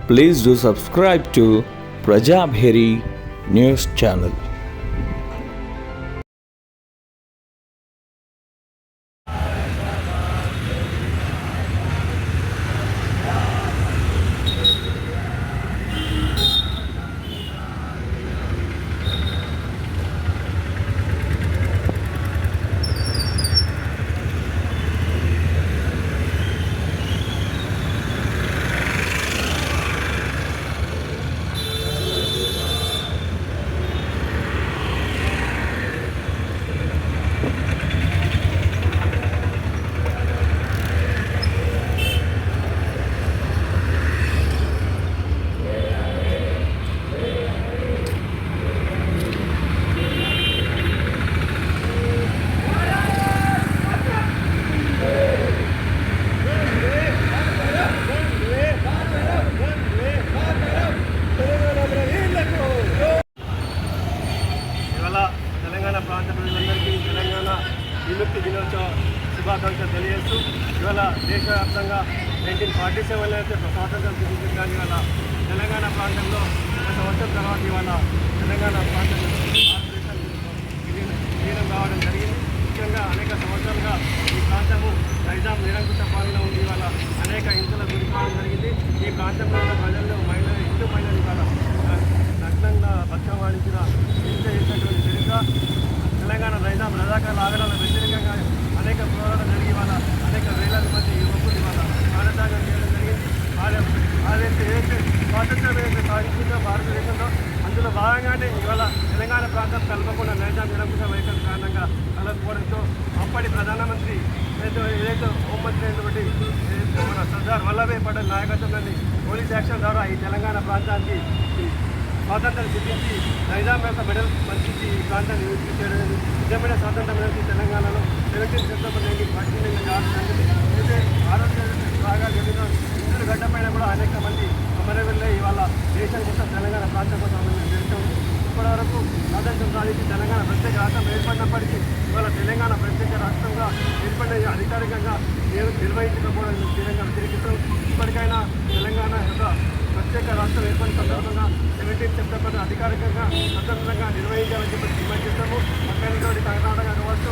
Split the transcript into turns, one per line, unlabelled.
Please do subscribe to Prajabheri News Channel.
Telangana ప్రాంత ప్రజలందరికీ తెలంగాణ విముక్తి దినోత్సవ శుభాకాంక్షలు తెలియజేస్తూ ఇవాళ దేశవ్యాప్తంగా 1947 అయితే స్వాతంత్రం సిద్ధించింది. కానీ ఇవాళ తెలంగాణ ప్రాంతంలో ఒక సంవత్సరం తర్వాత ఇవాళ తెలంగాణ ప్రాంతంలో భారతదేశానికి విలీనం కావడం జరిగింది. ముఖ్యంగా అనేక సంవత్సరాలుగా ఈ ప్రాంతము నైజాం నిరంకుశ పాలన ఉంది. ఇవాళ అనేక హింసల గురికావడం జరిగింది. ఈ ప్రాంతంలో ఉన్న ప్రజల్లో హిందూ మహిళలు ఇవాళ నగ్నంగా బతుకమ్మ ఆడించిన హింస చేసినటువంటి చరిత్ర తెలంగాణ నైజాం రజాకారుల ఆగడాలకు వ్యతిరేకంగా అనేక పోరాటం జరిగి వాళ్ళ అనేక వేలాది మంది యువకులు ఇవాళ ప్రాణత్యాగం చేయడం జరిగింది. ఏదైతే స్వాతంత్రం ఏదైతే సాధించిందో భారతదేశంలో అందులో భాగంగానే ఇవాళ తెలంగాణ ప్రాంతం కలపకుండా నైజాం నిరంకుశ వైఖరి కారణంగా కలగకపోవడంతో అప్పటి ప్రధానమంత్రి ఏదైతే హోంమంత్రి అయినటువంటి మన సర్దార్ వల్లభాయ్ పటేల్ నాయకత్వంలోని పోలీస్ యాక్షన్ ద్వారా ఈ తెలంగాణ ప్రాంతానికి స్వాతంత్రం సిద్ధించి నైజాం యొక్క మెడల్ మంచి ఈ ప్రాంతాన్ని విముక్తి చేయడం నిజమైన స్వాతంత్రం అనేది తెలంగాణలో 17 సెప్టెంబర్ 1947 కావడం జరిగింది. అయితే భారతదేశ బాగా జరిగిన ఇందుల గడ్డపైన కూడా అనేక మంది అమరవీరులే ఇవాళ దేశం కోసం తెలంగాణ ప్రాంతం కోసం జరుగుతూ ఇప్పటి వరకు స్వాతంత్రం సాధించి తెలంగాణ ప్రత్యేక రాష్ట్రం ఏర్పడినప్పటికీ ఇవాళ తెలంగాణ ప్రత్యేక రాష్ట్రంగా ఏర్పడిన అధికారికంగా నిర్వహించకపోవడం తీవ్రంగా తిరిగిస్తూ ఇప్పటికైనా తెలంగాణ యొక్క ప్రత్యేక రాష్ట్రం ఏర్పడిన సందర్భంగా 17 సెప్టెంబర్ అధికారికంగా స్వతంత్రంగా నిర్వహించాలని చెప్పి డిమాండ్ చేస్తాము. పక్కనటువంటి కర్ణాటక కావచ్చు